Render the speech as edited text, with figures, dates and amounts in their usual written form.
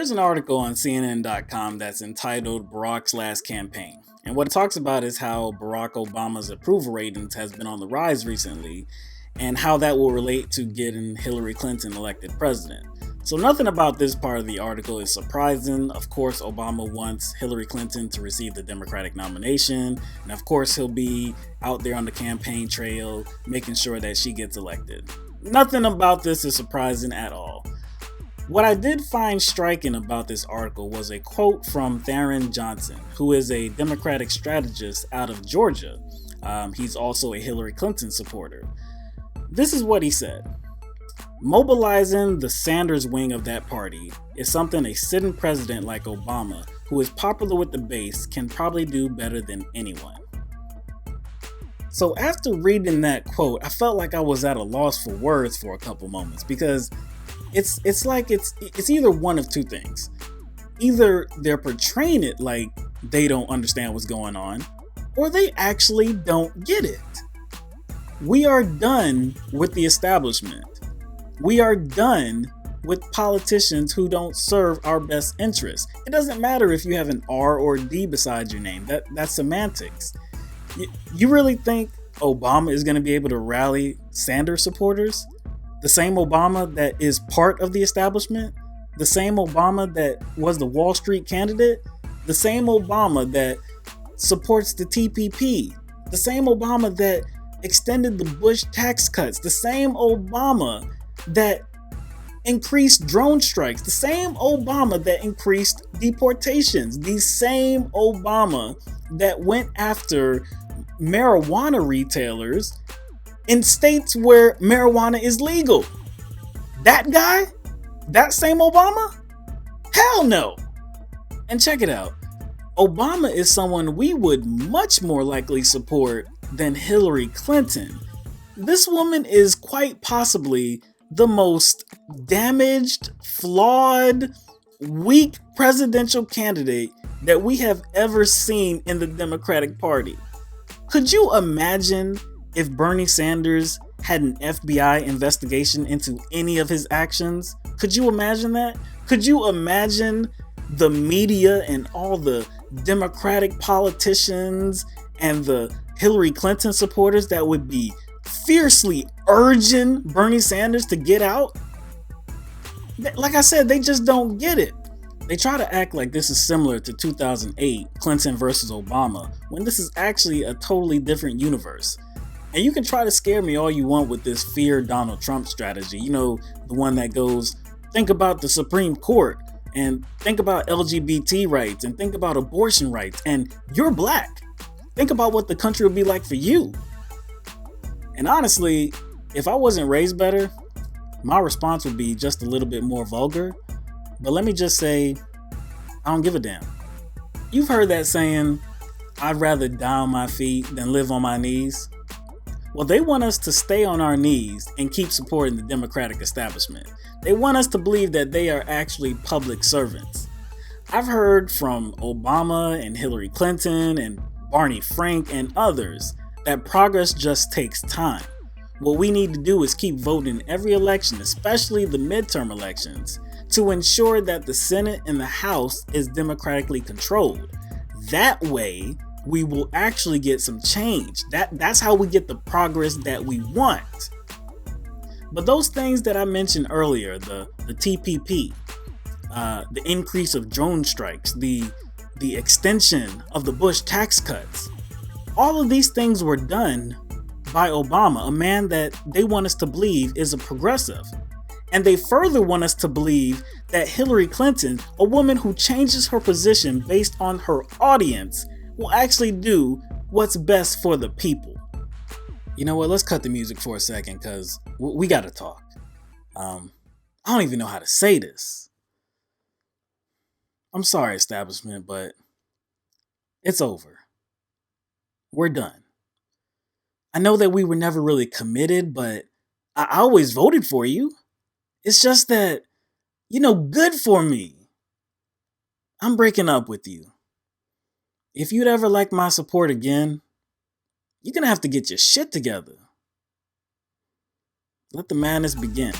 There's an article on CNN.com that's entitled Barack's Last Campaign. And what it talks about is how Barack Obama's approval ratings has been on the rise recently and how that will relate to getting Hillary Clinton elected president. So nothing about this part of the article is surprising. Of course, Obama wants Hillary Clinton to receive the Democratic nomination. And of course, he'll be out there on the campaign trail making sure that she gets elected. Nothing about this is surprising at all. What I did find striking about this article was a quote from Theron Johnson, who is a Democratic strategist out of Georgia. He's also a Hillary Clinton supporter. This is what he said. Mobilizing the Sanders wing of that party is something a sitting president like Obama, who is popular with the base, can probably do better than anyone. So after reading that quote, I felt like I was at a loss for words for a couple moments because it's like it's either one of two things. Either they're portraying it like they don't understand what's going on, or they actually don't get it. We are done with the establishment. We are done with politicians who don't serve our best interests. It doesn't matter if you have an R or D beside your name. That's semantics. You really think Obama is going to be able to rally Sanders supporters? The same Obama that is part of the establishment? The same Obama that was the Wall Street candidate? The same Obama that supports the TPP? The same Obama that extended the Bush tax cuts? The same Obama that increased drone strikes? The same Obama that increased deportations? The same Obama that went after marijuana retailers in states where marijuana is legal? That guy? That same Obama? Hell no! And check it out. Obama is someone we would much more likely support than Hillary Clinton. This woman is quite possibly the most damaged, flawed, weak presidential candidate that we have ever seen in the Democratic Party. Could you imagine if Bernie Sanders had an FBI investigation into any of his actions? Could you imagine that? Could you imagine the media and all the Democratic politicians and the Hillary Clinton supporters that would be fiercely urging Bernie Sanders to get out? Like I said, they just don't get it. They try to act like this is similar to 2008 Clinton versus Obama, when this is actually a totally different universe. And you can try to scare me all you want with this fear Donald Trump strategy. You know, the one that goes, think about the Supreme Court, and think about LGBT rights, and think about abortion rights, and you're black. Think about what the country would be like for you. And honestly, if I wasn't raised better, my response would be just a little bit more vulgar. But let me just say, I don't give a damn. You've heard that saying, I'd rather die on my feet than live on my knees. Well, they want us to stay on our knees and keep supporting the Democratic establishment. They want us to believe that they are actually public servants. I've heard from Obama and Hillary Clinton and Barney Frank and others that progress just takes time. What we need to do is keep voting every election, especially the midterm elections, to ensure that the Senate and the House is democratically controlled. That way, we will actually get some change. That's how we get the progress that we want. But those things that I mentioned earlier, the TPP, the increase of drone strikes, the extension of the Bush tax cuts, all of these things were done by Obama, a man that they want us to believe is a progressive. And they further want us to believe that Hillary Clinton, a woman who changes her position based on her audience, will actually do what's best for the people. You know what? Let's cut the music for a second because we got to talk. I don't even know how to say this. I'm sorry, establishment, but it's over. We're done. I know that we were never really committed, but I always voted for you. It's just that, good for me. I'm breaking up with you. If you'd ever like my support again, you're gonna have to get your shit together. Let the madness begin.